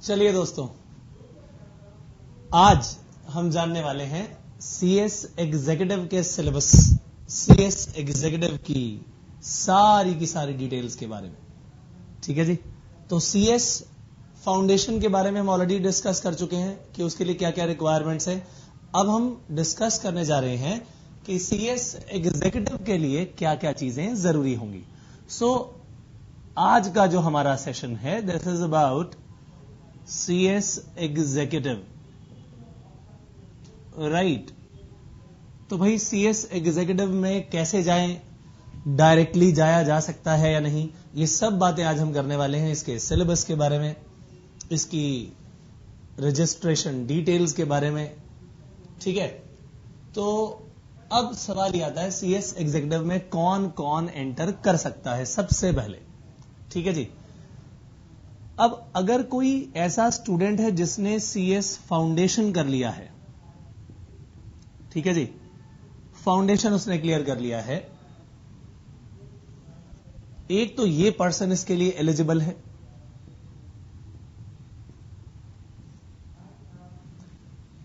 चलिए दोस्तों, आज हम जानने वाले हैं सीएस एग्जीक्यूटिव के सिलेबस, सीएस एग्जीक्यूटिव की सारी डिटेल्स के बारे में। ठीक है जी। तो सीएस फाउंडेशन के बारे में हम ऑलरेडी डिस्कस कर चुके हैं कि उसके लिए क्या क्या रिक्वायरमेंट्स है। अब हम डिस्कस करने जा रहे हैं कि सीएस एग्जीक्यूटिव के लिए क्या क्या चीजें जरूरी होंगी। सो आज का जो हमारा सेशन है, this is about CS executive, right. तो भाई सीएस एग्जीक्यूटिव में कैसे जाएं, डायरेक्टली जाया जा सकता है या नहीं, ये सब बातें आज हम करने वाले हैं। इसके सिलेबस के बारे में, इसकी रजिस्ट्रेशन डिटेल्स के बारे में। ठीक है। तो अब सवाल ये आता है, सीएस एग्जीक्यूटिव में कौन कौन एंटर कर सकता है सबसे पहले। ठीक है जी। अब अगर कोई ऐसा स्टूडेंट है जिसने सीएस फाउंडेशन कर लिया है, ठीक है जी, फाउंडेशन उसने क्लियर कर लिया है, एक तो ये पर्सन इसके लिए एलिजिबल है।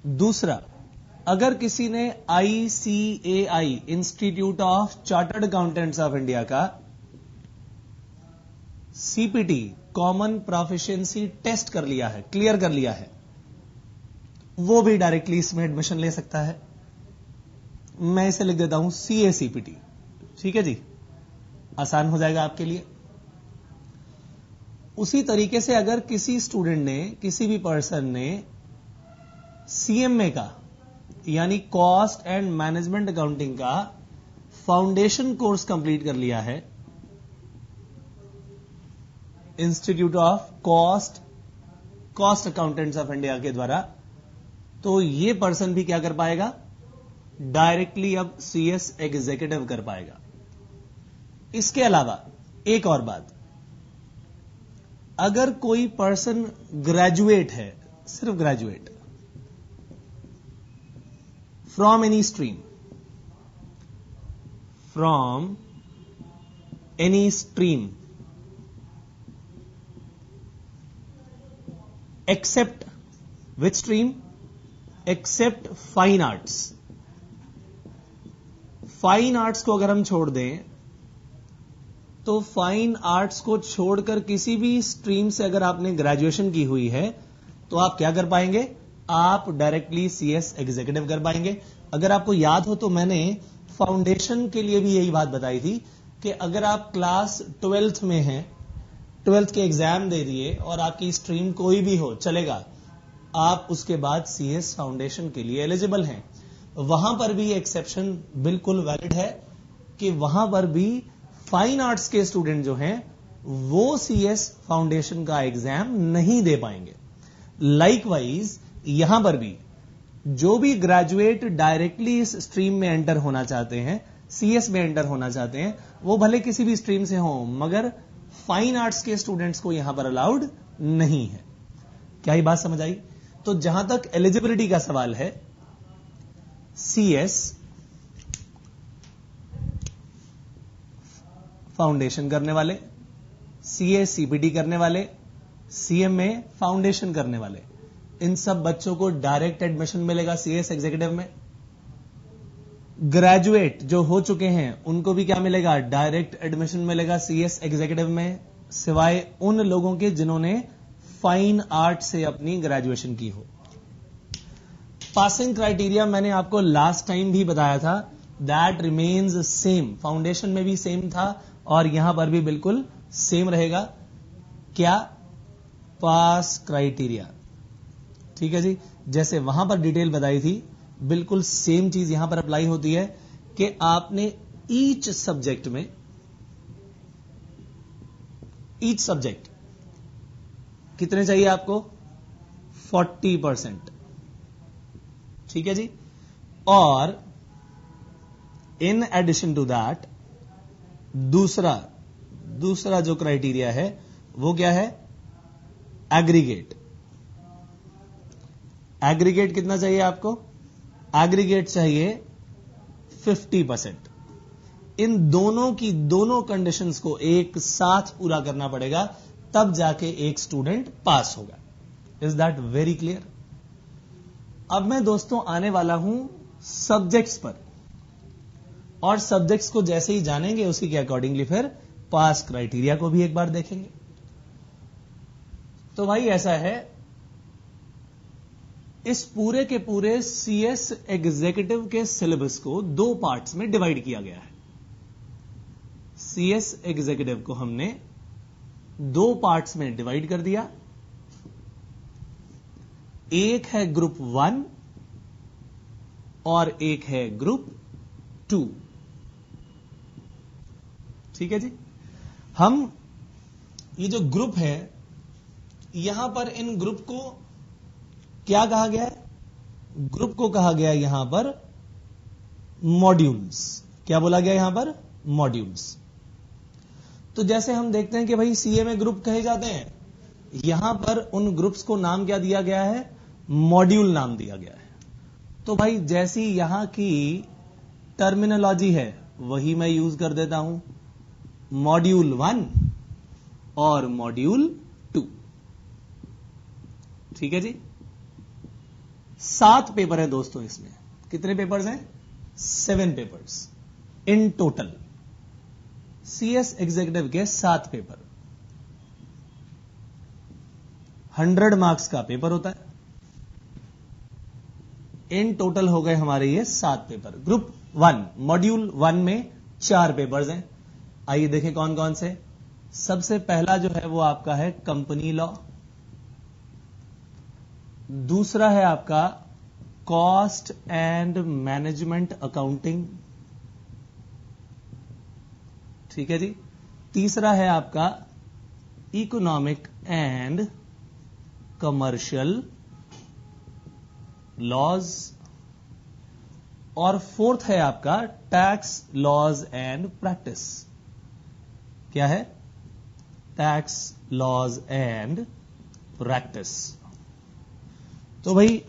दूसरा, अगर किसी ने ICAI institute of chartered accountants of India का CPT कॉमन प्रोफिशिएंसी टेस्ट कर लिया है, क्लियर कर लिया है, वो भी डायरेक्टली इसमें एडमिशन ले सकता है। मैं इसे लिख देता हूं CACPT। ठीक है जी, आसान हो जाएगा आपके लिए। उसी तरीके से अगर किसी स्टूडेंट ने, किसी भी पर्सन ने CMA का यानी कॉस्ट एंड मैनेजमेंट अकाउंटिंग का फाउंडेशन कोर्स कंप्लीट कर लिया है institute of cost accountants of India के द्वारा, तो ये पर्सन भी क्या कर पाएगा, डायरेक्टली अब सीएस एग्जीक्यूटिव कर पाएगा। इसके अलावा एक और बात, अगर कोई पर्सन ग्रेजुएट है, सिर्फ graduate from any stream, from any stream except which stream, except fine arts. Fine arts को अगर हम छोड़ दें, तो फाइन आर्ट्स को छोड़कर किसी भी स्ट्रीम से अगर आपने ग्रेजुएशन की हुई है, तो आप क्या कर पाएंगे, आप डायरेक्टली सीएस एग्जीक्यूटिव कर पाएंगे। अगर आपको याद हो तो मैंने फाउंडेशन के लिए भी यही बात बताई थी कि अगर आप क्लास 12th में हैं, 12th के एग्जाम दे दिए और आपकी स्ट्रीम कोई भी हो, चलेगा, आप उसके बाद सीएस फाउंडेशन के लिए एलिजिबल हैं। वहां पर भी एक्सेप्शन बिल्कुल वैलिड है कि वहां पर भी फाइन आर्ट्स के स्टूडेंट जो हैं वो सीएस फाउंडेशन का एग्जाम नहीं दे पाएंगे। लाइकवाइज यहां पर भी जो भी ग्रेजुएट डायरेक्टली इस स्ट्रीम में एंटर होना चाहते हैं, सीएस में एंटर होना चाहते हैं, वो भले किसी भी स्ट्रीम से हो, मगर फाइन आर्ट्स के स्टूडेंट्स को यहां पर अलाउड नहीं है। क्या ये बात समझ आई? तो जहां तक एलिजिबिलिटी का सवाल है, सीएस फाउंडेशन करने वाले, CACPT करने वाले, CMA फाउंडेशन करने वाले, इन सब बच्चों को डायरेक्ट एडमिशन मिलेगा सीएस एग्जीक्यूटिव में। ग्रेजुएट जो हो चुके हैं उनको भी क्या मिलेगा, डायरेक्ट एडमिशन मिलेगा सीएस एग्जीक्यूटिव में, सिवाय उन लोगों के जिन्होंने फाइन आर्ट से अपनी ग्रेजुएशन की हो। पासिंग क्राइटेरिया मैंने आपको लास्ट टाइम भी बताया था, दैट रिमेन्स सेम। फाउंडेशन में भी सेम था और यहां पर भी बिल्कुल सेम रहेगा। क्या? पास क्राइटेरिया। ठीक है जी, जैसे वहां पर डिटेल बताई थी, बिल्कुल सेम चीज यहां पर अप्लाई होती है कि आपने ईच सब्जेक्ट कितने चाहिए आपको, 40%। ठीक है जी। और इन एडिशन टू दैट दूसरा जो क्राइटेरिया है वो क्या है, एग्रीगेट। एग्रीगेट कितना चाहिए आपको, एग्रीगेट चाहिए 50%। इन दोनों कंडीशंस को एक साथ पूरा करना पड़ेगा, तब जाके एक स्टूडेंट पास होगा। Is that very clear? अब मैं दोस्तों आने वाला हूं सब्जेक्ट्स पर, और सब्जेक्ट्स को जैसे ही जानेंगे उसी के अकॉर्डिंगली फिर पास क्राइटेरिया को भी एक बार देखेंगे। तो भाई ऐसा है, इस पूरे के पूरे सीएस एग्जीक्यूटिव के सिलेबस को 2 पार्ट्स में डिवाइड किया गया है। सीएस एग्जीक्यूटिव को हमने 2 पार्ट्स में डिवाइड कर दिया। एक है ग्रुप 1 और एक है ग्रुप 2। ठीक है जी। हम ये जो ग्रुप है, यहां पर इन ग्रुप को क्या कहा गया है? ग्रुप को कहा गया यहां पर मॉड्यूल्स। क्या बोला गया यहां पर? मॉड्यूल्स। तो जैसे हम देखते हैं कि भाई सीए में ग्रुप कहे जाते हैं, यहां पर उन ग्रुप्स को नाम क्या दिया गया है? मॉड्यूल नाम दिया गया है। तो भाई जैसी यहां की टर्मिनोलॉजी है वही मैं यूज कर देता हूं, मॉड्यूल 1 और मॉड्यूल 2। ठीक है जी। 7 पेपर है दोस्तों इसमें। कितने पेपर्स हैं? 7 papers in total. CS executive के 7 पेपर, 100 मार्क्स का पेपर होता है। इन टोटल हो गए हमारे ये 7 पेपर। ग्रुप 1 मॉड्यूल 1 में 4 पेपर्स हैं। आइए देखें कौन कौन से। सबसे पहला जो है वो आपका है कंपनी लॉ। दूसरा है आपका कॉस्ट एंड मैनेजमेंट अकाउंटिंग। ठीक है जी। तीसरा है आपका इकोनॉमिक एंड कमर्शियल लॉज। और फोर्थ है आपका टैक्स लॉज एंड प्रैक्टिस। क्या है? Tax laws and practice. तो भाई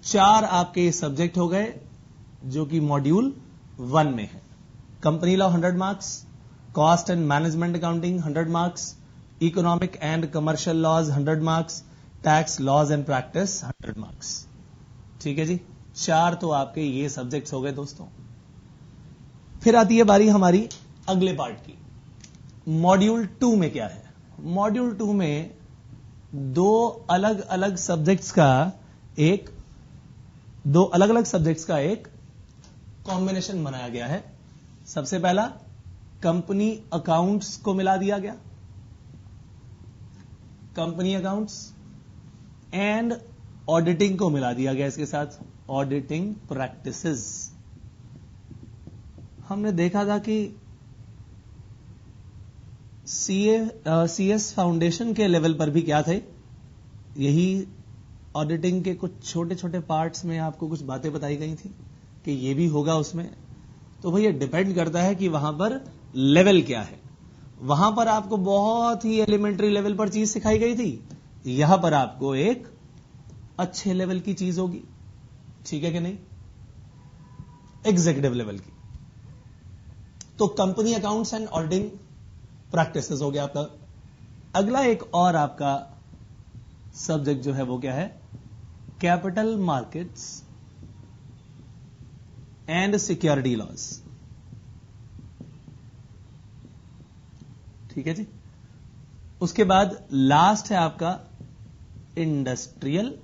4 आपके सब्जेक्ट हो गए जो कि मॉड्यूल 1 में है। Company law 100 marks, cost and management accounting 100 marks, economic and commercial laws 100 marks, tax laws and practice 100 marks. ठीक है जी। 4 तो आपके ये सब्जेक्ट्स हो गए दोस्तों। फिर आती है बारी हमारी अगले पार्ट की। मॉड्यूल 2 में क्या है? मॉड्यूल 2 में 2 अलग अलग सब्जेक्ट्स का एक कॉम्बिनेशन बनाया गया है। सबसे पहला कंपनी अकाउंट्स को मिला दिया गया, कंपनी अकाउंट्स, एंड ऑडिटिंग को मिला दिया गया इसके साथ, ऑडिटिंग प्रैक्टिसेस। हमने देखा था कि सीएस फाउंडेशन के लेवल पर भी क्या थे, यही ऑडिटिंग के कुछ छोटे छोटे पार्ट्स में आपको कुछ बातें बताई गई थी कि ये भी होगा उसमें। तो भैया डिपेंड करता है कि वहां पर लेवल क्या है। वहां पर आपको बहुत ही एलिमेंट्री लेवल पर चीज सिखाई गई थी, यहां पर आपको एक अच्छे लेवल की चीज होगी। ठीक है कि नहीं? एग्जीक्यूटिव लेवल की। तो company accounts and auditing practices हो गया आपका। अगला एक और आपका सब्जेक्ट जो है वो क्या है? Capital markets and security laws. ठीक है जी। उसके बाद लास्ट है आपका industrial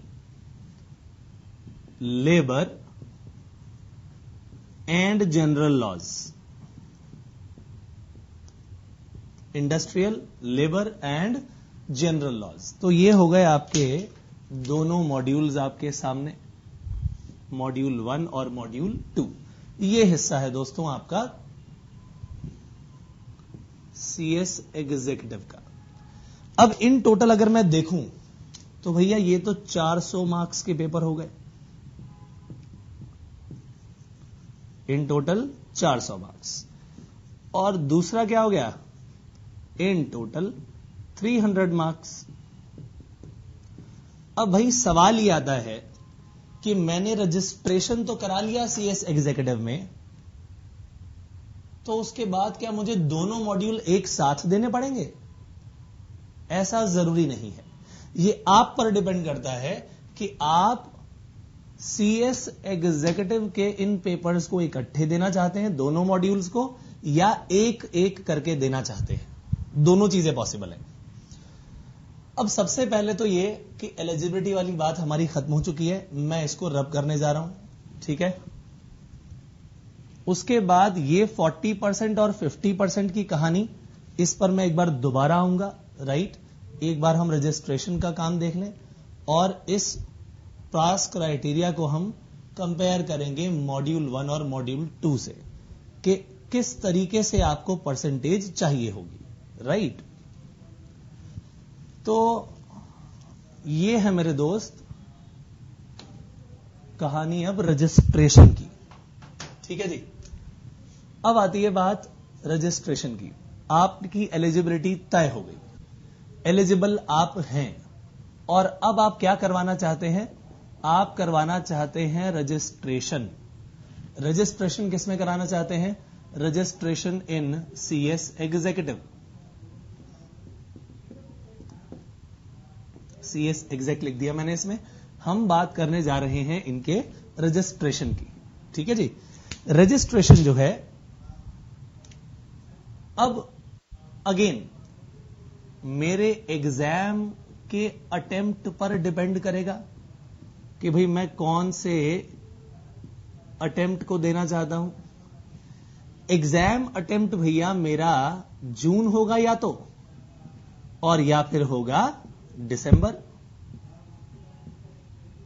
labour and general laws. Industrial labour and general laws. तो ये हो गए आपके दोनों मॉड्यूल्स आपके सामने, मॉड्यूल 1 और मॉड्यूल 2। ये हिस्सा है दोस्तों आपका सीएस एग्जीक्यूटिव का। अब इन टोटल अगर मैं देखूं तो भैया ये तो 400 मार्क्स के पेपर हो गए। In total 400 marks. और दूसरा क्या हो गया? In total 300 marks. अब भाई सवाल ये आता है कि मैंने रजिस्ट्रेशन तो करा लिया सीएस एग्जीक्यूटिव में, तो उसके बाद क्या मुझे दोनों मॉड्यूल एक साथ देने पड़ेंगे? ऐसा जरूरी नहीं है। ये आप पर डिपेंड करता है कि आप सीएस एग्जीक्यूटिव के इन पेपर्स को इकट्ठे देना चाहते हैं, दोनों मॉड्यूल्स को, या एक एक करके देना चाहते हैं। दोनों चीजें पॉसिबल है। अब सबसे पहले तो ये कि एलिजिबिलिटी वाली बात हमारी खत्म हो चुकी है, मैं इसको रब करने जा रहा हूं, ठीक है। उसके बाद ये 40% और 50% की कहानी, इस पर मैं एक बार दोबारा आऊंगा, राइट। एक बार हम रजिस्ट्रेशन का काम देख लें और इस पास क्राइटेरिया को हम कंपेयर करेंगे मॉड्यूल 1 और मॉड्यूल 2 से, कि किस तरीके से आपको परसेंटेज चाहिए होगी, राइट। तो ये है मेरे दोस्त कहानी अब रजिस्ट्रेशन की, ठीक है जी। अब आती है बात रजिस्ट्रेशन की। आपकी एलिजिबिलिटी तय हो गई, एलिजिबल आप हैं, और अब आप क्या करवाना चाहते हैं? आप करवाना चाहते हैं रजिस्ट्रेशन। रजिस्ट्रेशन किस में कराना चाहते हैं? Registration in CS executive. CS exact लिख दिया मैंने इसमें। हम बात करने जा रहे हैं इनके रजिस्ट्रेशन की, ठीक है जी। रजिस्ट्रेशन जो है, अब अगेन मेरे एग्जाम के अटेम्प्ट पर डिपेंड करेगा कि भाई मैं कौन से अटेम्प्ट को देना चाहता हूं। एग्जाम अटेम्प्ट भैया मेरा जून होगा या तो, और या फिर होगा दिसंबर।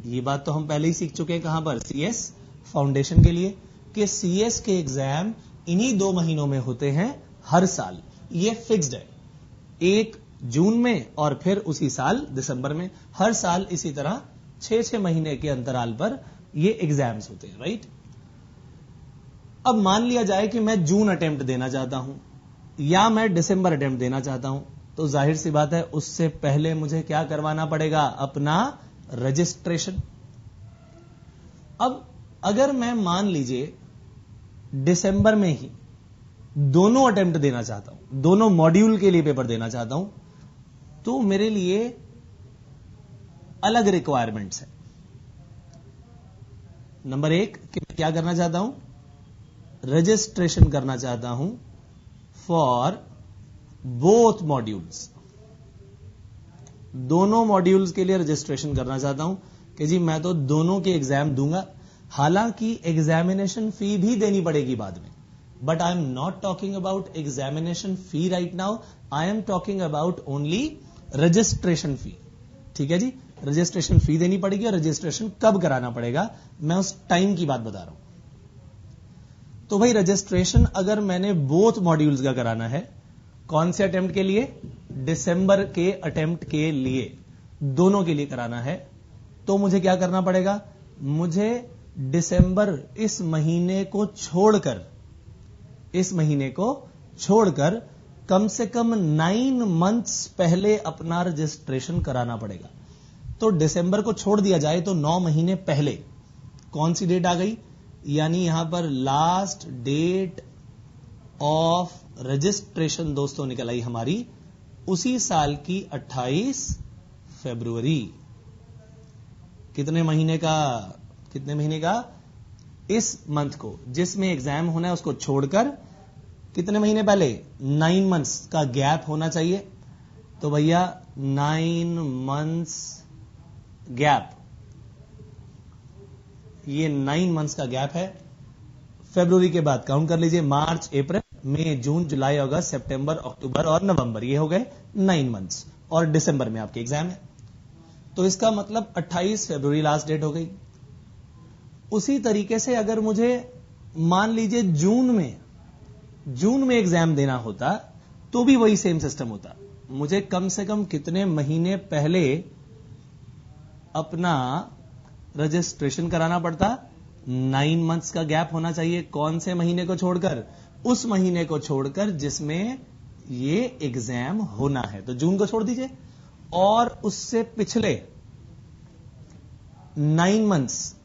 ये बात तो हम पहले ही सीख चुके हैं, कहां पर? सीएस फाउंडेशन के लिए, कि सीएस के एग्जाम इन्हीं 2 महीनों में होते हैं हर साल। ये फिक्स्ड है, एक जून में और फिर उसी साल दिसंबर में। हर साल इसी तरह 6-6 महीने के अंतराल पर ये एग्जाम्स होते हैं, राइट। अब मान लिया जाए कि मैं जून अटेम्प्ट देना चाहता हूं या मैं दिसंबर अटेम्प्ट देना चाहता हूं, तो जाहिर सी बात है उससे पहले मुझे क्या करवाना पड़ेगा? अपना रजिस्ट्रेशन। अब अगर मैं मान लीजिए दिसंबर में ही दोनों अटेम्प्ट देना चाहता हूं, दोनों मॉड्यूल के लिए पेपर देना चाहता हूं, तो मेरे लिए अलग रिक्वायरमेंट्स है। नंबर 1 कि मैं क्या करना चाहता हूं? रजिस्ट्रेशन करना चाहता हूं फॉर बोथ मॉड्यूल्स। दोनों मॉड्यूल्स के लिए रजिस्ट्रेशन करना चाहता हूं कि जी मैं तो दोनों के एग्जाम दूंगा। हालांकि एग्जामिनेशन फी भी देनी पड़ेगी बाद में, but I am not talking about examination fee right now, I am talking about only registration fee, ठीक है जी। रजिस्ट्रेशन फी देनी पड़ेगी, और रजिस्ट्रेशन कब कराना पड़ेगा मैं उस टाइम की बात बता रहा हूं। तो भाई रजिस्ट्रेशन अगर मैंने बोथ मॉड्यूल्स का कराना है, कौन से अटेम्प्ट के लिए? दिसंबर के अटेम्प्ट के लिए, दोनों के लिए कराना है, तो मुझे क्या करना पड़ेगा? मुझे दिसंबर इस महीने को छोड़कर कम से कम 9 मंथ्स पहले अपना रजिस्ट्रेशन कराना पड़ेगा। तो दिसंबर को छोड़ दिया जाए तो 9 महीने पहले कौन सी डेट आ गई? यानी यहां पर लास्ट डेट ऑफ रजिस्ट्रेशन दोस्तों निकल आई हमारी उसी साल की 28 फरवरी। कितने महीने का? इस मंथ को जिसमें एग्जाम होना है उसको छोड़कर कितने महीने पहले? 9 मंथ्स का गैप होना चाहिए। तो भैया 9 मंथ्स गैप, ये 9 मंथ्स का गैप है। फरवरी के बाद काउंट कर लीजिए, मार्च, अप्रैल, मई, जून, जुलाई, अगस्त, सितंबर, अक्टूबर और नवंबर, ये हो गए 9 मंथ्स, और दिसंबर में आपके एग्जाम है। तो इसका मतलब 28 फरवरी लास्ट डेट हो गई। उसी तरीके से अगर मुझे मान लीजिए जून में एग्जाम देना होता तो भी वही सेम सिस्टम होता। मुझे कम से कम कितने महीने पहले अपना रजिस्ट्रेशन कराना पड़ता? 9 मंथ्स का गैप होना चाहिए। कौन से महीने को छोड़कर? उस महीने को छोड़कर जिसमें ये एग्जाम होना है। तो जून को छोड़ दीजिए, और उससे पिछले 9 मंथ्स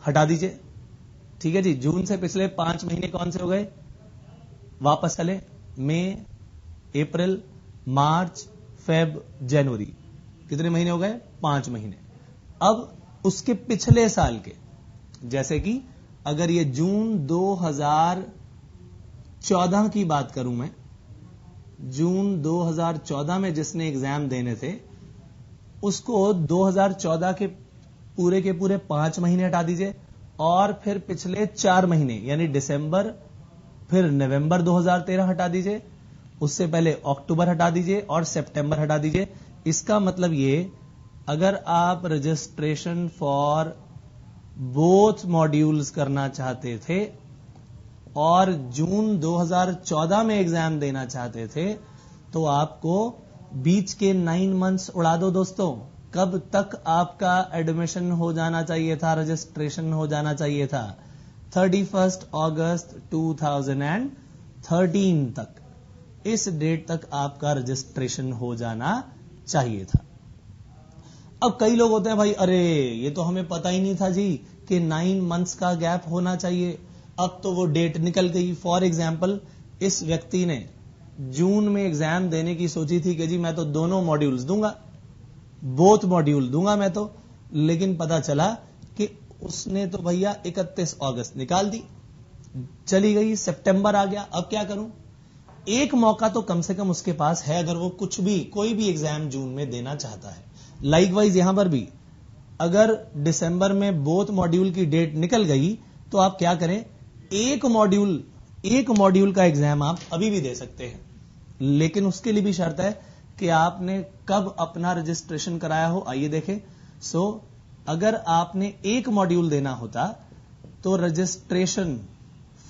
हटा दीजिए, ठीक है जी। जून से पिछले 5 महीने कौन से हो गए? वापस चले, मई, अप्रैल, मार्च, फेब, जनवरी, कितने महीने हो गए? 5 महीने। अब उसके पिछले साल के, जैसे कि अगर ये जून 2014 की बात करूं मैं, जून 2014 में जिसने एग्जाम देने थे उसको 2014 के पूरे 5 महीने हटा दीजिए और फिर पिछले 4 महीने यानी दिसंबर, फिर नवंबर 2013 हटा दीजिए, उससे पहले अक्टूबर हटा दीजिए और सितंबर हटा दीजिए। इसका मतलब ये, अगर आप रजिस्ट्रेशन फॉर बोथ मॉड्यूल्स करना चाहते थे और जून 2014 में एग्जाम देना चाहते थे तो आपको बीच के 9 मंथ्स उड़ा दो दोस्तों। कब तक आपका एडमिशन हो जाना चाहिए था, रजिस्ट्रेशन हो जाना चाहिए था? 31 अगस्त 2013 तक, इस डेट तक आपका रजिस्ट्रेशन हो जाना चाहिए था। अब कई लोग होते हैं भाई, अरे ये तो हमें पता ही नहीं था जी कि 9 मंथ्स का गैप होना चाहिए, अब तो वो डेट निकल गई। फॉर एग्जाम्पल, इस व्यक्ति ने जून में एग्जाम देने की सोची थी कि जी मैं तो दोनों मॉड्यूल्स दूंगा, बोथ मॉड्यूल दूंगा मैं तो, लेकिन पता चला कि उसने तो भैया 31 अगस्त निकाल दी, चली गई, सितंबर आ गया। अब क्या करूं? एक मौका तो कम से कम उसके पास है, अगर वो कुछ भी कोई भी एग्जाम जून में देना चाहता है। लाइकवाइज यहां पर भी अगर दिसंबर में बोथ मॉड्यूल की डेट निकल गई तो आप क्या करें? एक मॉड्यूल का एग्जाम आप अभी भी दे सकते हैं, लेकिन उसके लिए भी शर्त है कि आपने कब अपना रजिस्ट्रेशन कराया हो। आइए देखें। अगर आपने एक मॉड्यूल देना होता तो रजिस्ट्रेशन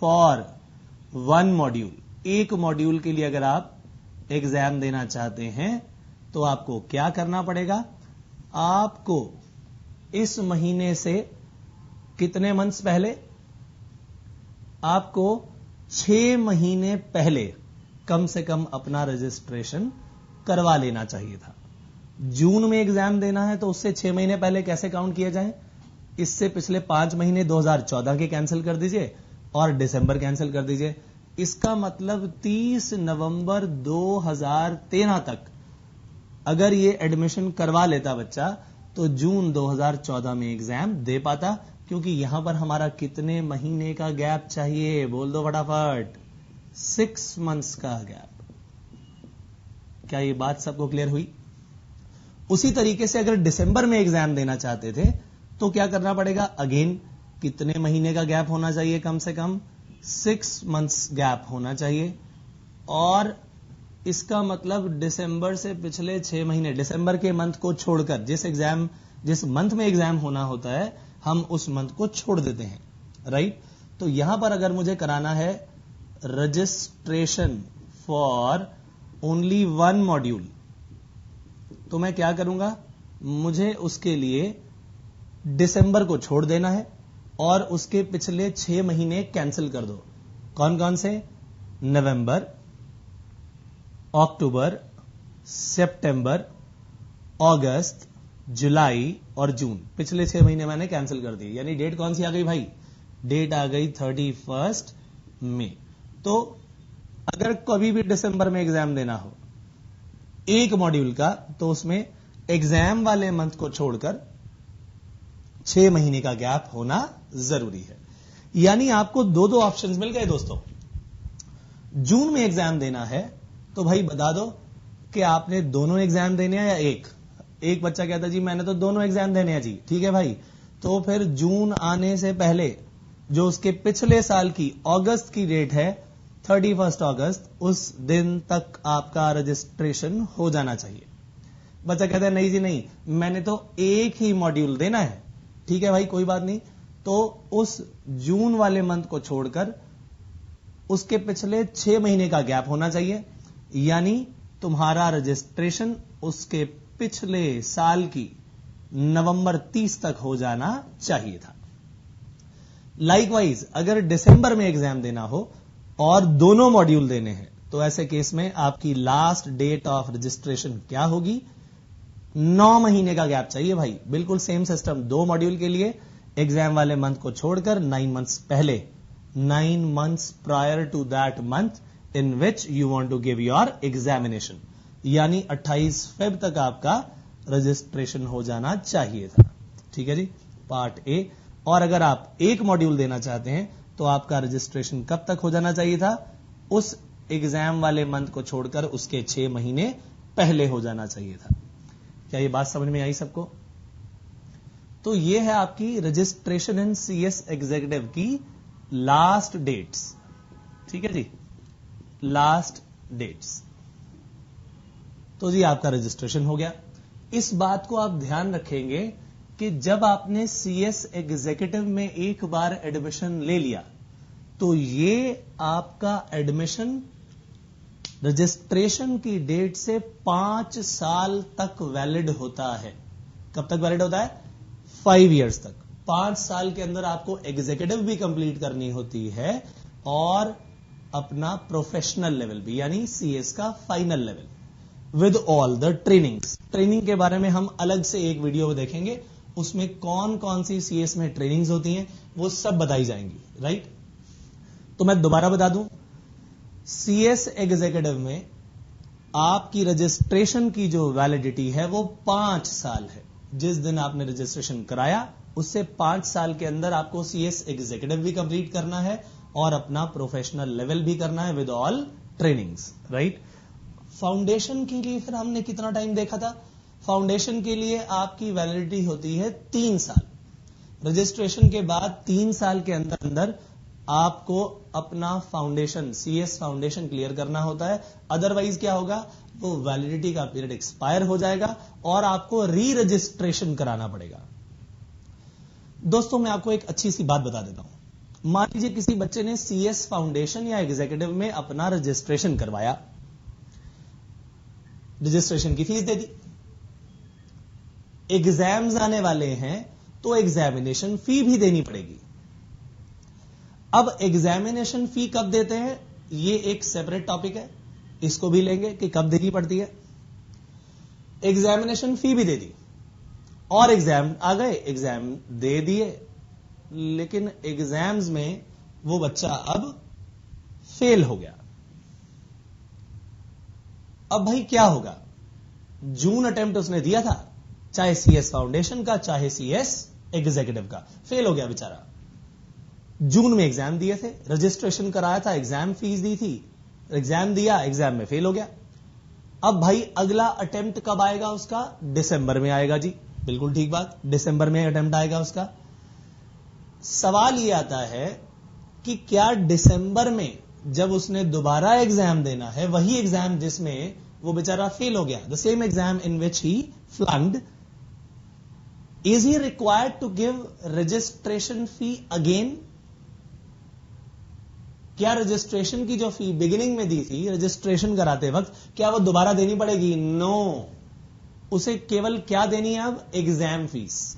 फॉर 1 मॉड्यूल, एक मॉड्यूल के लिए अगर आप एग्जाम देना चाहते हैं तो आपको क्या करना पड़ेगा? आपको इस महीने से कितने मंथ्स पहले? आपको 6 महीने पहले कम से कम अपना रजिस्ट्रेशन करवा लेना चाहिए था। जून में एग्जाम देना है तो उससे 6 महीने पहले कैसे काउंट किए जाएं? इससे पिछले 5 महीने 2014 के कैंसिल कर दीजिए और दिसंबर कैंसिल कर दीजिए। इसका मतलब 30 नवंबर 2013 तक अगर ये एडमिशन करवा लेता बच्चा तो जून 2014 में एग्जाम दे पाता, क्योंकि यहां पर हमारा कितने महीने का गैप चाहिए? बोल दो फटाफट। 6 मंथ्स का गैप। क्या ये बात सबको क्लियर हुई? उसी तरीके से अगर दिसंबर में एग्जाम देना चाहते थे तो क्या करना पड़ेगा? अगेन कितने महीने का गैप होना चाहिए? कम से कम 6 मंथ्स गैप होना चाहिए। और इसका मतलब दिसंबर से पिछले 6 महीने, दिसंबर के मंथ को छोड़कर, जिस मंथ में एग्जाम होना होता है हम उस मंथ को छोड़ देते हैं, राइट? तो यहां पर अगर मुझे कराना है रजिस्ट्रेशन फॉर ओनली 1 मॉड्यूल तो मैं क्या करूंगा? मुझे उसके लिए दिसंबर को छोड़ देना है और उसके पिछले 6 महीने कैंसिल कर दो। कौन कौन से? नवंबर, अक्टूबर, सितंबर, अगस्त, जुलाई और जून। पिछले 6 महीने मैंने कैंसिल कर दिए। यानी डेट कौन सी आ गई भाई? डेट आ गई 31 मई। तो अगर कभी भी दिसंबर में एग्जाम देना हो एक मॉड्यूल का तो उसमें एग्जाम वाले मंथ को छोड़कर 6 महीने का गैप होना जरूरी है। यानी आपको दो ऑप्शंस मिल गए दोस्तों। जून में एग्जाम देना है तो भाई बता दो कि आपने दोनों एग्जाम देने हैं या एक बच्चा कहता जी मैंने तो दोनों एग्जाम देने हैं जी। ठीक है भाई, तो फिर जून आने से पहले जो उसके पिछले साल की अगस्त की डेट है 31 अगस्त, उस दिन तक आपका रजिस्ट्रेशन हो जाना चाहिए। बच्चा कहता है नहीं जी नहीं, मैंने तो एक ही मॉड्यूल देना है। ठीक है भाई, कोई बात नहीं, तो उस जून वाले मंथ को छोड़कर उसके पिछले 6 महीने का गैप होना चाहिए। यानी तुम्हारा रजिस्ट्रेशन उसके पिछले साल की नवंबर 30 तक हो जाना चाहिए था। लाइकवाइज अगर दिसंबर में एग्जाम देना हो और दोनों मॉड्यूल देने हैं तो ऐसे केस में आपकी लास्ट डेट ऑफ रजिस्ट्रेशन क्या होगी? 9 महीने का गैप चाहिए भाई। बिल्कुल सेम सिस्टम, 2 मॉड्यूल के लिए एग्जाम वाले मंथ को छोड़कर 9 मंथ्स पहले, 9 months prior to that month in which you want to give your examination. यानी 28 फेब तक आपका रजिस्ट्रेशन हो जाना चाहिए था। ठीक है जी, पार्ट ए। और अगर आप एक मॉड्यूल देना चाहते हैं तो आपका रजिस्ट्रेशन कब तक हो जाना चाहिए था? उस एग्जाम वाले मंथ को छोड़कर उसके 6 महीने पहले हो जाना चाहिए था। क्या ये बात समझ में आई सबको? तो ये है आपकी रजिस्ट्रेशन इन सीएस एग्जीक्यूटिव की लास्ट डेट्स। ठीक है जी, लास्ट डेट्स। तो जी आपका रजिस्ट्रेशन हो गया। इस बात को आप ध्यान रखेंगे कि जब आपने सीएस एग्जीक्यूटिव में एक बार एडमिशन ले लिया तो ये आपका एडमिशन रजिस्ट्रेशन की डेट से 5 साल तक वैलिड होता है। कब तक वैलिड होता है? 5 इयर्स तक। 5 साल के अंदर आपको एग्जीक्यूटिव भी कंप्लीट करनी होती है और अपना प्रोफेशनल लेवल भी, यानी सीएस का final level with all the trainings. Training के बारे में हम अलग से एक वीडियो देखेंगे, उसमें कौन कौन सी सीएस में ट्रेनिंग्स होती हैं वो सब बताई जाएंगी। राइट, तो मैं दोबारा बता दूं, सीएस एग्जीक्यूटिव में आपकी रजिस्ट्रेशन की जो वैलिडिटी है वो 5 साल है। जिस दिन आपने रजिस्ट्रेशन कराया उससे 5 साल के अंदर आपको सीएस एग्जीक्यूटिव भी कंप्लीट करना है और अपना प्रोफेशनल लेवल भी करना है with all trainings. Right, foundation के लिए फिर हमने कितना टाइम देखा था? फाउंडेशन के लिए आपकी वैलिडिटी होती है 3 साल। रजिस्ट्रेशन के बाद 3 साल के अंदर अंदर आपको अपना फाउंडेशन, सीएस फाउंडेशन क्लियर करना होता है। अदरवाइज क्या होगा? वो वैलिडिटी का पीरियड एक्सपायर हो जाएगा और आपको री रजिस्ट्रेशन कराना पड़ेगा। दोस्तों मैं आपको एक अच्छी सी बात बता देता हूं। मान लीजिए किसी बच्चे ने सीएस फाउंडेशन या एग्जीक्यूटिव में अपना रजिस्ट्रेशन करवाया, रजिस्ट्रेशन की फीस दे दी, एग्जाम्स आने वाले हैं तो एग्जामिनेशन फी भी देनी पड़ेगी। अब एग्जामिनेशन फी कब देते हैं ये एक सेपरेट टॉपिक है, इसको भी लेंगे कि कब देनी पड़ती है। एग्जामिनेशन फी भी दे दी और एग्जाम आ गए, एग्जाम दे दिए, लेकिन एग्जाम्स में वो बच्चा अब फेल हो गया। अब भाई क्या होगा? जून अटेम्प्ट उसने दिया था, चाहे सीएस फाउंडेशन का चाहे सीएस एग्जीक्यूटिव का, फेल हो गया बेचारा। जून में एग्जाम दिए थे, रजिस्ट्रेशन कराया था, एग्जाम फीस दी थी, एग्जाम दिया, एग्जाम में फेल हो गया। अब भाई अगला अटेम्प्ट कब आएगा उसका? दिसंबर में आएगा जी, बिल्कुल ठीक बात, दिसंबर में अटेम्प्ट आएगा उसका। सवाल यह आता है कि क्या दिसंबर में जब उसने दोबारा एग्जाम देना है, वही एग्जाम जिसमें वो बेचारा फेल हो गया, the same exam in which he flunked, is he required to give registration fee again? क्या रजिस्ट्रेशन की जो फी बिगिनिंग में दी थी रजिस्ट्रेशन कराते वक्त, क्या वो दोबारा देनी पड़ेगी? नो, उसे केवल क्या देनी है अब? Exam fees.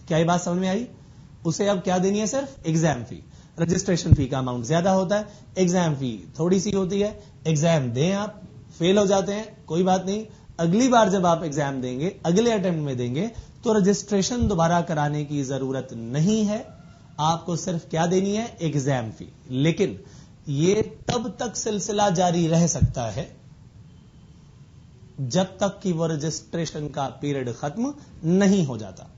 क्या ये बात समझ में आई? उसे अब क्या देनी है? सिर्फ एग्जाम फी। रजिस्ट्रेशन फी का अमाउंट ज्यादा होता है, एग्जाम फी थोड़ी सी होती है। एग्जाम दें आप, फेल हो जाते हैं, कोई बात नहीं, अगली बार जब आप एग्जाम देंगे, अगले अटेम्प्ट में देंगे, तो रजिस्ट्रेशन दोबारा कराने की जरूरत नहीं है, आपको सिर्फ क्या देनी है? एग्जाम फी। लेकिन ये तब तक सिलसिला जारी रह सकता है जब तक कि वो रजिस्ट्रेशन का पीरियड खत्म नहीं हो जाता।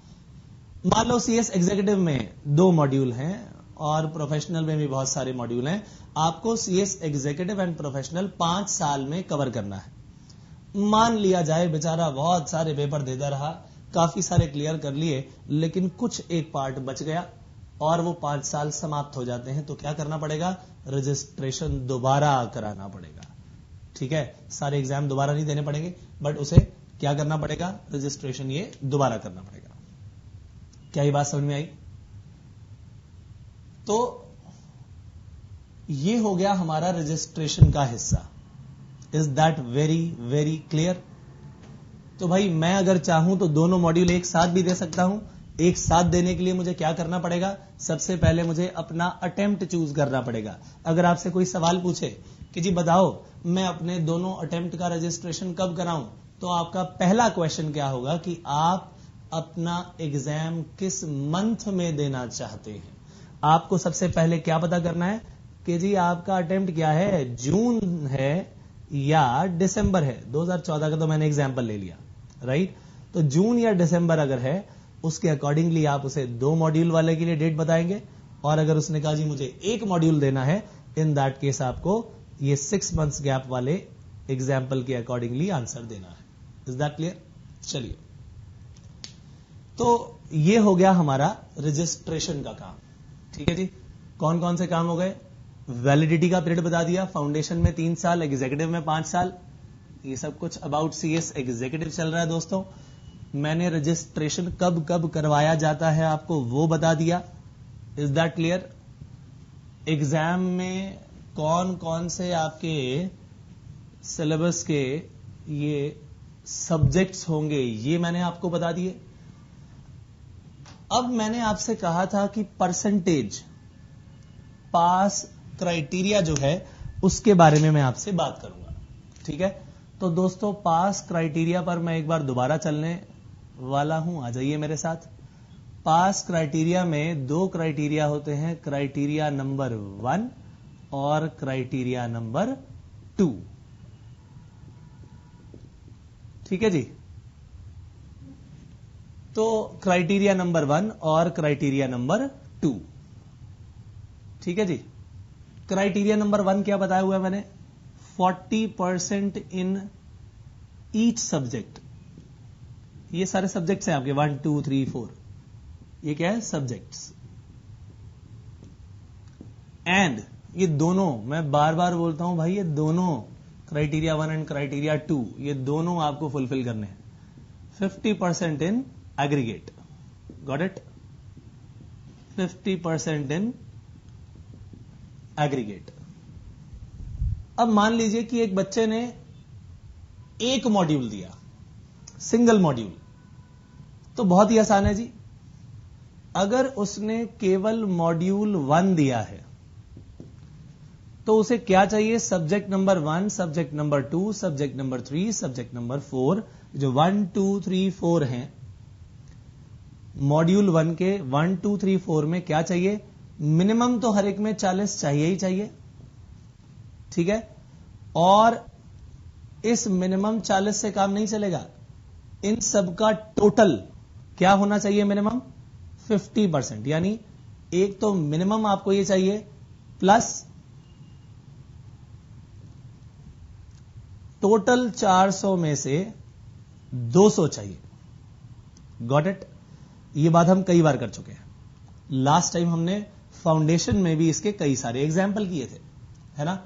मान लो सीएस एग्जीक्यूटिव में 2 मॉड्यूल हैं और प्रोफेशनल में भी बहुत सारे मॉड्यूल हैं, आपको सीएस एग्जीक्यूटिव एंड प्रोफेशनल 5 साल में कवर करना है। मान लिया जाए बेचारा बहुत सारे पेपर देता रहा, काफी सारे क्लियर कर लिए, लेकिन कुछ एक पार्ट बच गया और वो 5 साल समाप्त हो जाते हैं, तो क्या करना पड़ेगा? रजिस्ट्रेशन दोबारा कराना पड़ेगा। ठीक है, सारे एग्जाम दोबारा नहीं देने पड़ेंगे, बट उसे क्या करना पड़ेगा? रजिस्ट्रेशन ये दोबारा करना पड़ेगा। क्या ये बात समझ में आई? तो ये हो गया हमारा रजिस्ट्रेशन का हिस्सा। Is that very very clear? तो भाई मैं अगर चाहूं तो दोनों मॉड्यूल एक साथ भी दे सकता हूं। एक साथ देने के लिए मुझे क्या करना पड़ेगा? सबसे पहले मुझे अपना अटेम्प्ट चूज करना पड़ेगा। अगर आपसे कोई सवाल पूछे कि जी बताओ मैं अपने दोनों अटेम्प्ट का रजिस्ट्रेशन कब कराऊं, तो आपका पहला क्वेश्चन क्या होगा कि आप अपना एग्जाम किस मंथ में देना चाहते हैं। आपको सबसे पहले क्या पता करना है कि जी आपका अटेम्प्ट क्या है? जून है या दिसंबर है, 2014 का तो मैंने एग्जाम्पल ले लिया, राइट। तो जून या दिसंबर अगर है, उसके अकॉर्डिंगली आप उसे 2 मॉड्यूल वाले के लिए डेट बताएंगे, और अगर उसने कहा जी मुझे 1 मॉड्यूल देना है, इन दैट केस आपको ये 6 मंथ्स गैप वाले एग्जाम्पल के अकॉर्डिंगली आंसर देना है। Is that clear? चलिए, तो ये हो गया हमारा रजिस्ट्रेशन का काम। ठीक है जी। कौन कौन से काम हो गए? वैलिडिटी का पीरियड बता दिया, फाउंडेशन में 3 साल, एग्जीक्यूटिव में 5 साल। ये सब कुछ अबाउट सीएस एग्जीक्यूटिव चल रहा है दोस्तों। मैंने रजिस्ट्रेशन कब कब करवाया जाता है आपको वो बता दिया। Is that clear? एग्जाम में कौन कौन से आपके सिलेबस के ये सब्जेक्ट्स होंगे ये मैंने आपको बता दिए। अब मैंने आपसे कहा था कि परसेंटेज पास क्राइटेरिया जो है उसके बारे में मैं आपसे बात करूंगा। ठीक है, तो दोस्तों पास क्राइटेरिया पर मैं एक बार दोबारा चलने वाला हूं, आ जाइए मेरे साथ। पास क्राइटेरिया में 2 क्राइटेरिया होते हैं, क्राइटेरिया नंबर 1 और क्राइटेरिया नंबर 2। ठीक है जी। तो क्राइटेरिया नंबर 1 और क्राइटेरिया नंबर 2। ठीक है जी। क्राइटेरिया नंबर 1 क्या बताया हुआ है मैंने? 40% इन ईच सब्जेक्ट। ये सारे सब्जेक्ट्स हैं आपके 1 2 3 4। ये क्या है? सब्जेक्ट्स। एंड ये दोनों, मैं बार बार बोलता हूं भाई, ये दोनों क्राइटेरिया 1 एंड क्राइटेरिया 2 ये दोनों आपको फुलफिल करने हैं। 50% in aggregate, got it? 50% in aggregate. अब मान लीजिए कि एक बच्चे ने 1 मॉड्यूल दिया, सिंगल मॉड्यूल, तो बहुत ही आसान है जी। अगर उसने केवल मॉड्यूल 1 दिया है तो उसे क्या चाहिए? Subject number 1, subject number 2, subject number 3, subject number 4। जो 1 2 3 4 हैं मॉड्यूल 1 के 1 2 3 4 में क्या चाहिए? मिनिमम तो हर एक में 40 चाहिए ही चाहिए। ठीक है, और इस मिनिमम 40 से काम नहीं चलेगा। इन सब का टोटल क्या होना चाहिए? मिनिमम 50%। यानी एक तो मिनिमम आपको ये चाहिए, प्लस टोटल 400 में से 200 चाहिए। Got it? ये बात हम कई बार कर चुके हैं। लास्ट टाइम हमने फाउंडेशन में भी इसके कई सारे एग्जाम्पल किए थे, है ना।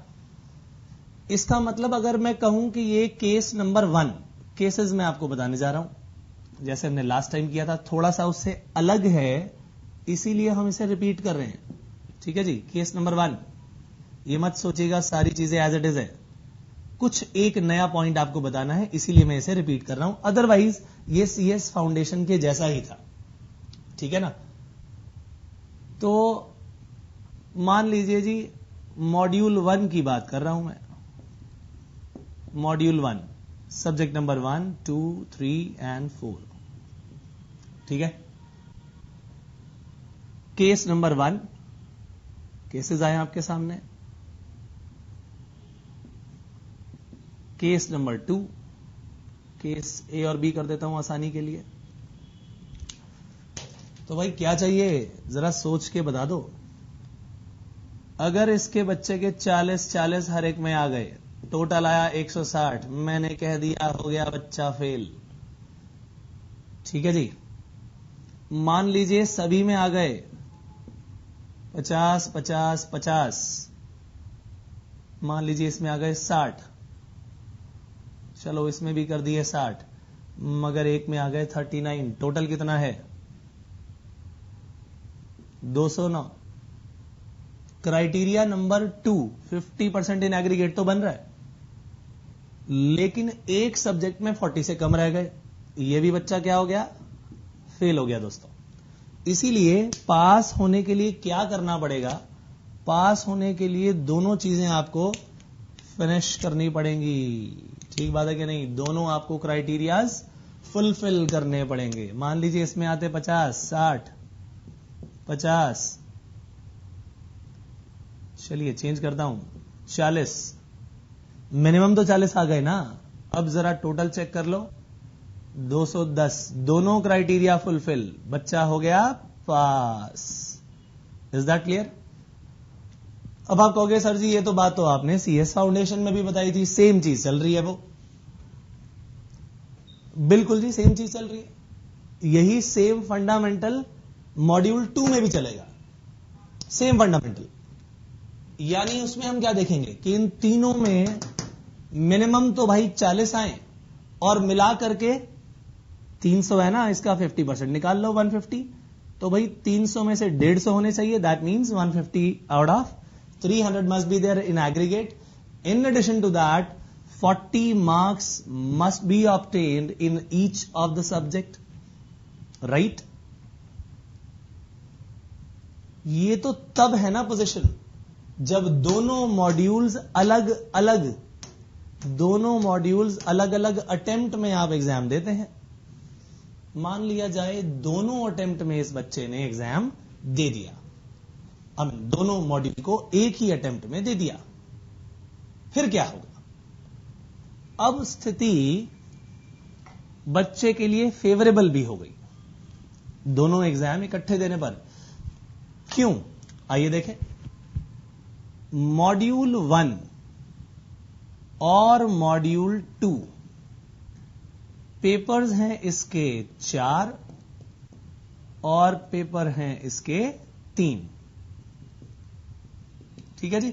इसका मतलब अगर मैं कहूं कि ये केस नंबर 1, केसेस मैं आपको बताने जा रहा हूं, जैसे हमने लास्ट टाइम किया था, थोड़ा सा उससे अलग है, इसीलिए हम इसे रिपीट कर रहे हैं। ठीक है जी। केस नंबर 1, ये मत सोचिएगा सारी चीजें एज इट इज है, कुछ एक नया पॉइंट आपको बताना है, इसीलिए मैं इसे रिपीट कर रहा हूं। अदरवाइज ये सीएस फाउंडेशन के जैसा ही था। ठीक है ना। तो मान लीजिए जी मॉड्यूल 1 की बात कर रहा हूं मैं। Module 1, subject number 1 2 3 and 4। ठीक है। केस नंबर 1, केसेस आए आपके सामने। केस नंबर 2, केस ए और बी कर देता हूं आसानी के लिए। तो भाई क्या चाहिए? जरा सोच के बता दो। अगर इसके बच्चे के 40 हर एक में आ गए, टोटल आया 160, मैंने कह दिया हो गया बच्चा फेल। ठीक है जी। मान लीजिए सभी में आ गए 50 50 50, मान लीजिए इसमें आ गए 60, चलो इसमें भी कर दिए 60, मगर एक में आ गए 39, टोटल कितना है? 209। क्राइटेरिया नंबर 2, 50% इन एग्रीगेट तो बन रहा है, लेकिन एक सब्जेक्ट में 40 से कम रह गए, यह भी बच्चा क्या हो गया? फेल हो गया दोस्तों। इसीलिए पास होने के लिए क्या करना पड़ेगा? पास होने के लिए दोनों चीजें आपको फिनिश करनी पड़ेंगी। ठीक बात है कि नहीं? दोनों आपको क्राइटेरियाज फुलफिल करने पड़ेंगे। मान लीजिए इसमें आते 50 60 50, चलिए चेंज करता हूं 40, मिनिमम तो 40 आ गए ना। अब जरा टोटल चेक कर लो, 210, दोनों क्राइटेरिया फुलफिल, बच्चा हो गया पास। Is that clear? अब आप कहोगे सर जी ये तो बात तो आपने सीएस फाउंडेशन में भी बताई थी, सेम चीज चल रही है वो। बिल्कुल जी सेम चीज चल रही है, यही सेम फंडामेंटल मॉड्यूल 2 में भी चलेगा, सेम फंडामेंटल। यानी उसमें हम क्या देखेंगे कि इन तीनों में मिनिमम तो भाई 40 आए और मिला करके 300 है ना, इसका 50% निकाल लो 150, तो भाई 300 में से 150 होने चाहिए। That means 150 out of 300 must be there in aggregate. In addition to that, 40 marks must be obtained in each of the subject. Right? ये तो तब है ना पोजीशन जब दोनों मॉड्यूल्स अलग अलग अटेम्प्ट में आप एग्जाम देते हैं। मान लिया जाए दोनों अटेम्प्ट में इस बच्चे ने एग्जाम दे दिया, अब दोनों मॉड्यूल को एक ही अटेम्प्ट में दे दिया, फिर क्या होगा? अब स्थिति बच्चे के लिए फेवरेबल भी हो गई, दोनों एग्जाम इकट्ठे देने पर। क्यों? आइए देखें। मॉड्यूल 1 और मॉड्यूल 2 पेपर्स हैं इसके 4 और पेपर हैं इसके 3। ठीक है जी।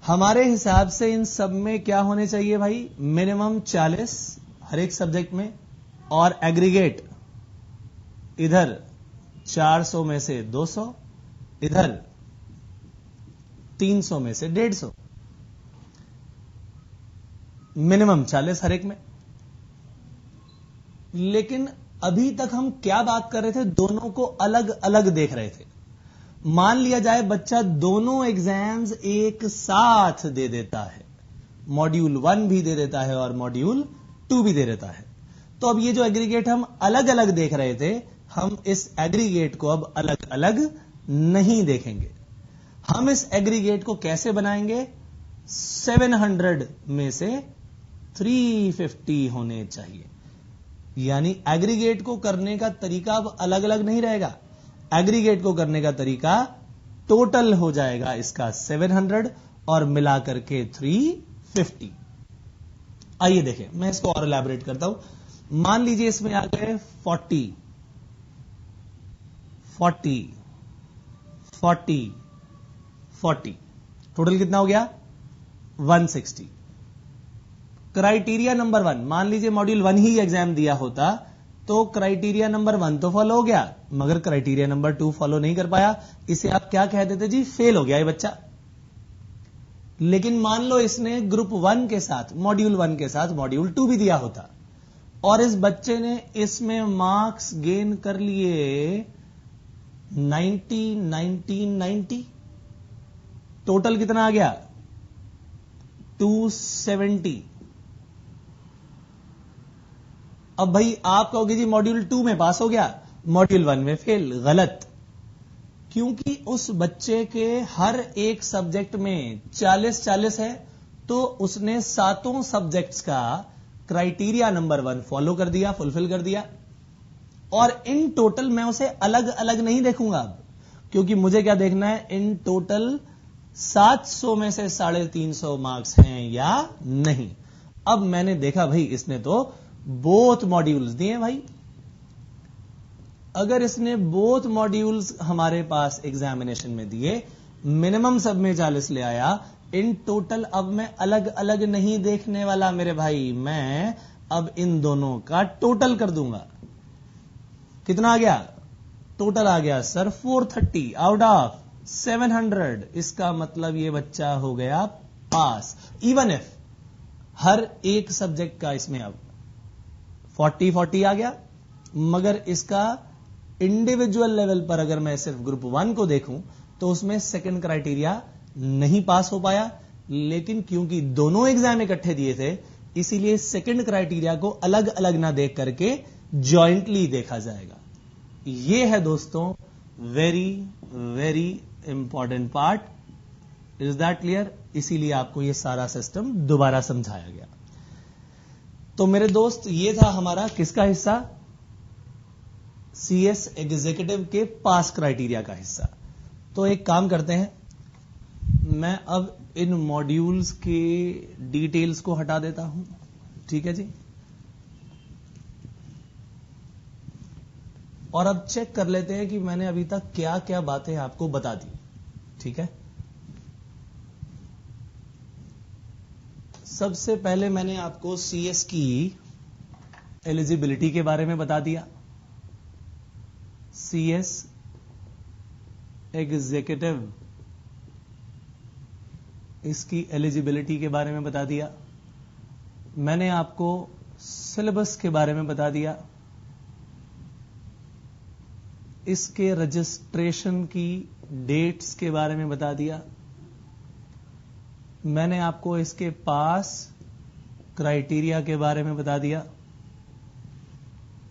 हमारे हिसाब से इन सब में क्या होने चाहिए भाई? मिनिमम 40 हर एक सब्जेक्ट में, और एग्रीगेट इधर 400 में से 200, इधर 300 में से 150, मिनिमम 40 हर एक में। लेकिन अभी तक हम क्या बात कर रहे थे? दोनों को अलग अलग देख रहे थे। मान लिया जाए बच्चा दोनों एग्जाम्स एक साथ दे देता है, मॉड्यूल 1 भी दे देता है और मॉड्यूल 2 भी दे देता है, तो अब ये जो एग्रीगेट हम अलग अलग देख रहे थे, हम इस एग्रीगेट को अब अलग अलग नहीं देखेंगे। हम इस एग्रीगेट को कैसे बनाएंगे? 700 में से 350 होने चाहिए। यानी एग्रीगेट को करने का तरीका अब अलग अलग नहीं रहेगा, एग्रीगेट को करने का तरीका टोटल हो जाएगा इसका 700 और मिलाकर के 350। आइए देखें, मैं इसको और इलैबोरेट करता हूं। मान लीजिए इसमें आ गए 40 40 40 40, टोटल कितना हो गया? 160। क्राइटेरिया नंबर 1, मान लीजिए मॉड्यूल 1 ही एग्जाम दिया होता तो क्राइटेरिया नंबर 1 तो फॉलो हो गया, मगर क्राइटेरिया नंबर 2 फॉलो नहीं कर पाया। इसे आप क्या कह देते जी? फेल हो गया ये बच्चा। लेकिन मान लो इसने ग्रुप 1 के साथ, मॉड्यूल 1 के साथ मॉड्यूल 2 भी दिया होता और इस बच्चे ने इसमें मार्क्स गेन कर लिए 90 90 90, टोटल कितना आ गया? 270। अब भाई आप कहोगे जी मॉड्यूल 2 में पास हो गया, मॉड्यूल 1 में फेल। गलत, क्योंकि उस बच्चे के हर एक सब्जेक्ट में 40-40 है, तो उसने सातों सब्जेक्ट्स का क्राइटेरिया नंबर 1 फॉलो कर दिया, फुलफिल कर दिया। और इन टोटल मैं उसे अलग अलग नहीं देखूंगा अब, क्योंकि मुझे क्या देखना है? इन टोटल 700 में से 350 मार्क्स हैं या नहीं। अब मैंने देखा भाई इसने तो बोथ मॉड्यूल्स दिए भाई। अगर इसने बोथ मॉड्यूल्स हमारे पास एग्जामिनेशन में दिए, मिनिमम सब में 40 ले आया, इन टोटल अब मैं अलग अलग नहीं देखने वाला मेरे भाई, मैं अब इन दोनों का टोटल कर दूंगा। कितना आ गया? टोटल आ गया सर 430 आउट ऑफ 700। इसका मतलब ये बच्चा हो गया पास, इवन इफ हर एक सब्जेक्ट का इसमें अब 40-40 आ गया, मगर इसका इंडिविजुअल लेवल पर अगर मैं सिर्फ ग्रुप 1 को देखूं तो उसमें सेकंड क्राइटेरिया नहीं पास हो पाया। लेकिन क्योंकि दोनों एग्जाम इकट्ठे दिए थे, इसीलिए सेकंड क्राइटेरिया को अलग अलग ना देख करके जॉइंटली देखा जाएगा। यह है दोस्तों very very important part is that clear? इसीलिए आपको ये सारा सिस्टम दोबारा समझाया गया। तो मेरे दोस्त, ये था हमारा किसका हिस्सा? CS एग्जीक्यूटिव के पास क्राइटेरिया का हिस्सा। तो एक काम करते हैं, मैं अब इन मॉड्यूल्स के डिटेल्स को हटा देता हूं, ठीक है जी। और अब चेक कर लेते हैं कि मैंने अभी तक क्या क्या बातें आपको बता दी, ठीक है। सबसे पहले मैंने आपको CS की एलिजिबिलिटी के बारे में बता दिया। CS एग्जीक्यूटिव, इसकी एलिजिबिलिटी के बारे में बता दिया। मैंने आपको सिलेबस के बारे में बता दिया, इसके रजिस्ट्रेशन की डेट्स के बारे में बता दिया। मैंने आपको इसके पास क्राइटेरिया के बारे में बता दिया,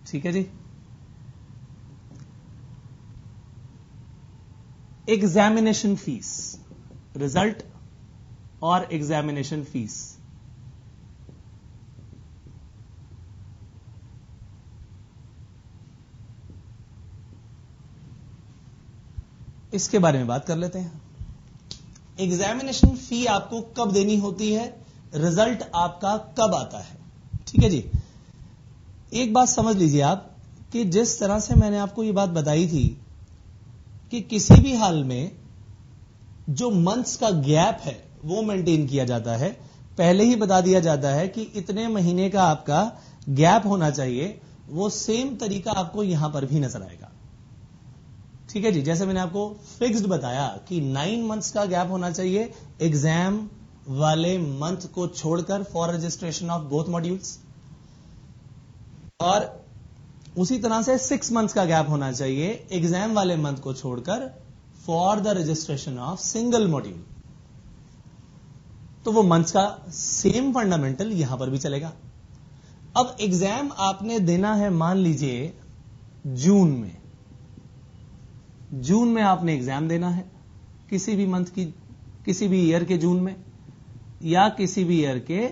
ठीक है जी। एग्जामिनेशन फीस, रिजल्ट और एग्जामिनेशन फीस, इसके बारे में बात कर लेते हैं। एग्जामिनेशन फी आपको कब देनी होती है, रिजल्ट आपका कब आता है, ठीक है जी। एक बात समझ लीजिए आप कि जिस तरह से मैंने आपको ये बात बताई थी कि किसी भी हाल में जो मंथ्स का गैप है वो मेंटेन किया जाता है। पहले ही बता दिया जाता है कि इतने महीने का आपका गैप होना चाहिए, वो सेम तरीका आपको यहां पर भी नजर आएगा, ठीक है जी। जैसे मैंने आपको फिक्स्ड बताया कि 9 मंथ्स का गैप होना चाहिए एग्जाम वाले मंथ को छोड़कर for registration of both modules, और उसी तरह से 6 मंथ्स का गैप होना चाहिए एग्जाम वाले मंथ को छोड़कर for the registration of single module. तो वो मंथ्स का सेम फंडामेंटल यहां पर भी चलेगा। अब एग्जाम आपने देना है, मान लीजिए जून में, जून में आपने एग्जाम देना है, किसी भी मंथ की, किसी भी ईयर के जून में, या किसी भी ईयर के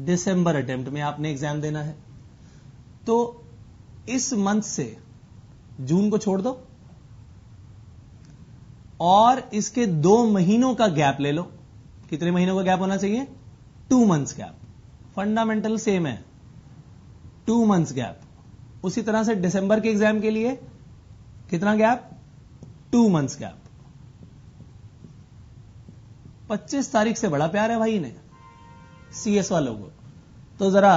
दिसंबर अटेम्प्ट में आपने एग्जाम देना है। तो इस मंथ से जून को छोड़ दो और इसके 2 महीनों का गैप ले लो। कितने महीनों का गैप होना चाहिए? 2 मंथ्स गैप। फंडामेंटल सेम है, 2 मंथ्स गैप। उसी तरह से दिसंबर के एग्जाम के लिए कितना गैप? 2 months gap. 25 तारीख से बड़ा प्यार है भाई इन्हें, CS वालों को। तो जरा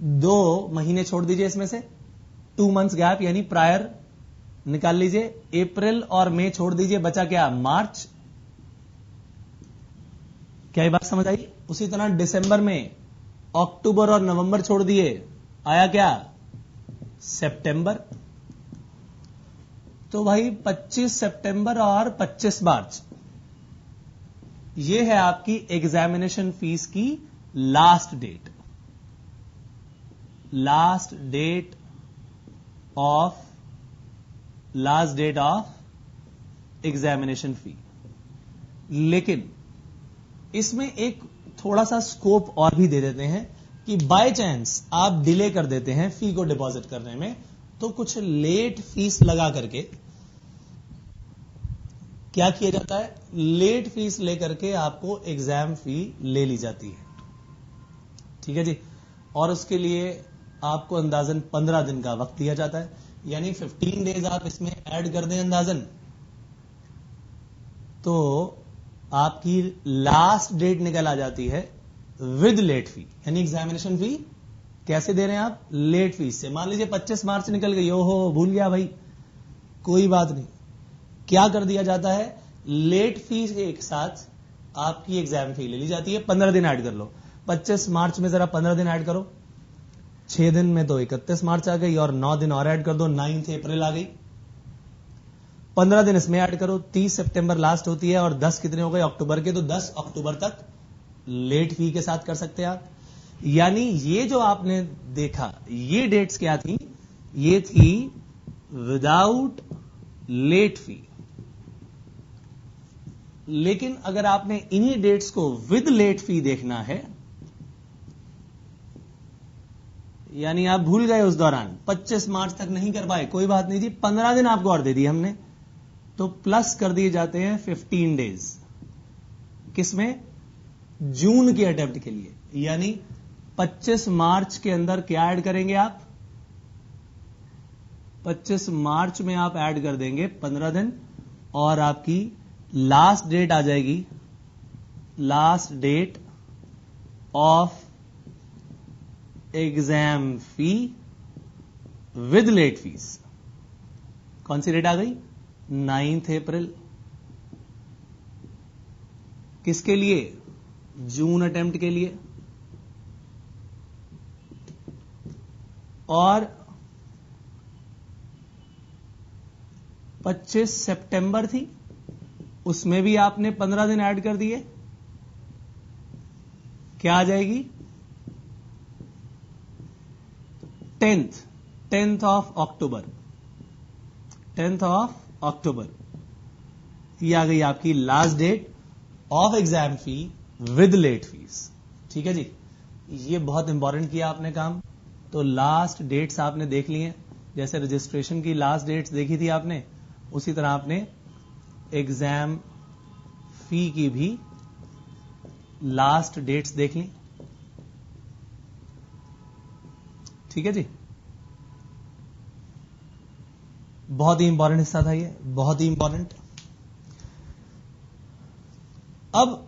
2 महीने छोड़ दीजिए इसमें से, 2 मंथ्स गैप यानी प्रायर निकाल लीजिए। अप्रैल और मई छोड़ दीजिए, बचा क्या? मार्च। क्या ये बात समझ आई? उसी तरह दिसंबर में अक्टूबर और नवंबर छोड़ दिए, आया क्या? सितंबर। तो भाई 25 सितंबर और 25 मार्च, यह है आपकी एग्जामिनेशन फीस की last date. Last date of examination fee. लेकिन इसमें एक थोड़ा सा स्कोप और भी दे देते हैं कि बाय चांस आप डिले कर देते हैं फी को डिपॉजिट करने में, तो कुछ लेट फीस लगा करके क्या किया जाता है? लेट फीस लेकर के आपको एग्जाम फी ले ली जाती है, ठीक है जी। और उसके लिए आपको अंदाजन 15 दिन का वक्त दिया जाता है, यानी 15 डेज आप इसमें ऐड कर दें अंदाजन, तो आपकी लास्ट डेट निकल आ जाती है विद लेट फी। यानी एग्जामिनेशन फी कैसे दे रहे हैं आप? लेट फीस से। मान लीजिए 25 मार्च निकल गई, ओहो भूल गया भाई, कोई बात नहीं, क्या कर दिया जाता है? लेट फीस एक साथ आपकी एग्जाम फी ले ली जाती है। 15 दिन ऐड कर लो, 25 मार्च में जरा 15 दिन ऐड करो, 6 दिन में तो 31 मार्च आ गई, और 9 दिन और ऐड कर दो, 9 अप्रैल आ गई। 15 दिन इसमें ऐड करो, 30 सितंबर लास्ट होती है, और 10 कितने हो गए? अक्टूबर के। तो 10 अक्टूबर तक लेट फी के साथ कर सकते हैं आप। यानी ये जो आपने देखा, ये डेट्स क्या थी? ये थी विदाउट लेट फी। लेकिन अगर आपने इन्हीं डेट्स को विद लेट फी देखना है, यानी आप भूल गए उस दौरान 25 मार्च तक नहीं कर पाए, कोई बात नहीं जी, 15 दिन आपको और दे दिए हमने, तो प्लस कर दिए जाते हैं 15 डेज। किसमें? जून के अटेम्प्ट के लिए। यानी 25 मार्च के अंदर क्या ऐड करेंगे आप? 25 मार्च में आप ऐड कर देंगे 15 दिन, और आपकी लास्ट डेट आ जाएगी, last date of exam fee with late fees. कौन सी डेट आ गई? 9 अप्रैल। किसके लिए? जून अटेम्प्ट के लिए। और 25 सितंबर थी, उसमें भी आपने 15 दिन ऐड कर दिए, क्या आ जाएगी? 10th of October. 10th of October ये आ गई आपकी last date of exam fee with late fees. ठीक है जी, ये बहुत इंपॉर्टेंट किया आपने काम। तो लास्ट डेट्स आपने देख लिए, जैसे रजिस्ट्रेशन की लास्ट डेट्स देखी थी आपने, उसी तरह आपने एग्जाम फी की भी लास्ट डेट्स देख ली। ठीक है जी, बहुत ही इंपॉर्टेंट हिस्सा था ये, बहुत ही इंपॉर्टेंट। अब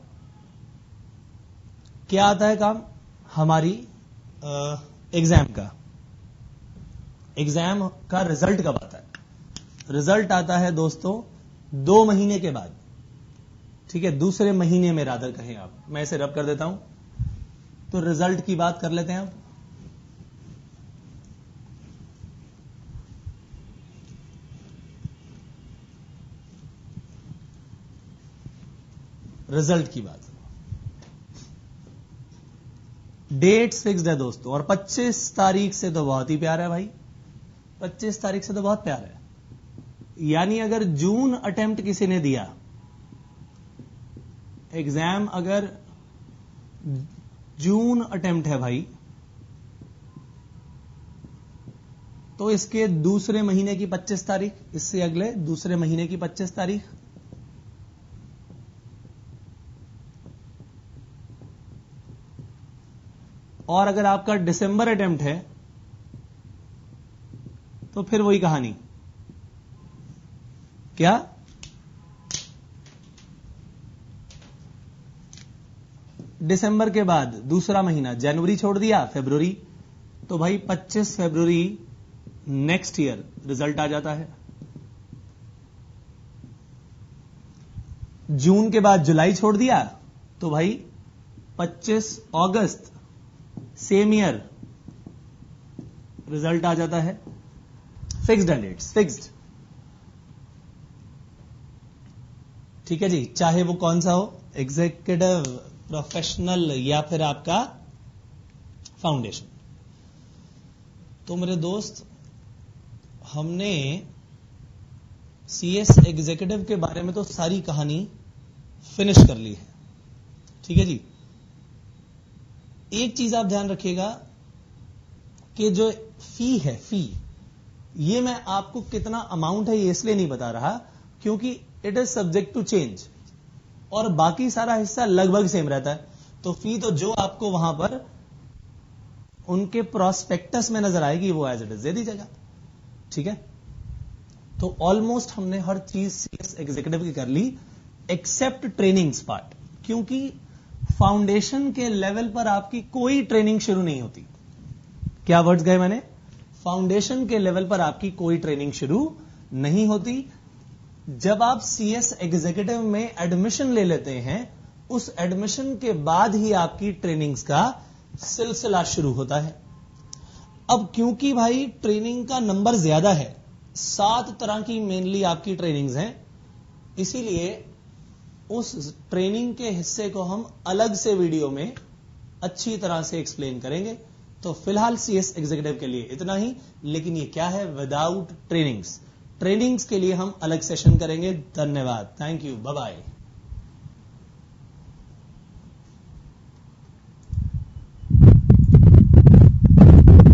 क्या आता है काम हमारी एग्जाम का? एग्जाम का रिजल्ट कब आता है? रिजल्ट आता है दोस्तों 2 महीने के बाद। ठीक है, दूसरे महीने में रादर कहें आप, मैं इसे रब कर देता हूं। तो रिजल्ट की बात कर लेते हैं आप। रिजल्ट की बात, डेट्स फिक्स्ड है दोस्तों, और 25 तारीख से तो बहुत ही प्यार है भाई, 25 तारीख से तो बहुत प्यार है। यानी अगर जून अटेम्प्ट किसी ने दिया, एग्जाम अगर जून अटेम्प्ट है भाई, तो इसके दूसरे महीने की 25 तारीख, इससे अगले दूसरे महीने की 25 तारीख, और अगर आपका दिसंबर अटेम्प्ट है तो फिर वही कहानी। क्या? दिसंबर के बाद दूसरा महीना, जनवरी छोड़ दिया, फरवरी, तो भाई 25 फरवरी नेक्स्ट ईयर रिजल्ट आ जाता है। जून के बाद जुलाई छोड़ दिया, तो भाई 25 अगस्त सेम ईयर रिजल्ट आ जाता है। फिक्स्ड है डेट्स, फिक्स्ड। ठीक है जी, चाहे वो कौन सा हो, एग्जीक्यूटिव, प्रोफेशनल, या फिर आपका फाउंडेशन। तो मेरे दोस्त, हमने सीएस एग्जीक्यूटिव के बारे में तो सारी कहानी फिनिश कर ली है। ठीक है जी, एक चीज आप ध्यान रखिएगा कि जो फी है, फी, ये मैं आपको कितना अमाउंट है ये इसलिए नहीं बता रहा क्योंकि it is subject to change, और बाकी सारा हिस्सा लगभग सेम रहता है। तो फी तो जो आपको वहां पर उनके प्रोस्पेक्टस में नजर आएगी वो एज इट इज दे दी जाएगा। ठीक है, तो ऑलमोस्ट हमने हर चीज सीएस एग्जीक्यूटिव की कर ली एक्सेप्ट ट्रेनिंग्स पार्ट, क्योंकि फाउंडेशन के लेवल पर आपकी कोई ट्रेनिंग शुरू नहीं होती। क्या वर्ड्स गए मैंने? फाउंडेशन के लेवल पर आपकी कोई ट्रेनिंग शुरू नहीं होती। जब आप सीएस एग्जीक्यूटिव में एडमिशन ले लेते हैं, उस एडमिशन के बाद ही आपकी ट्रेनिंग्स का सिलसिला शुरू होता है। अब क्योंकि भाई ट्रेनिंग का नंबर ज्यादा है, 7 तरह की मेनली आपकी ट्रेनिंग्स हैं, इसीलिए उस ट्रेनिंग के हिस्से को हम अलग से वीडियो में अच्छी तरह से एक्सप्लेन करेंगे। तो फिलहाल सीएस एग्जीक्यूटिव के लिए इतना ही, लेकिन ये क्या है? Without trainings. ट्रेनिंग्स के लिए हम अलग सेशन करेंगे। धन्यवाद, थैंक यू, बाय बाय।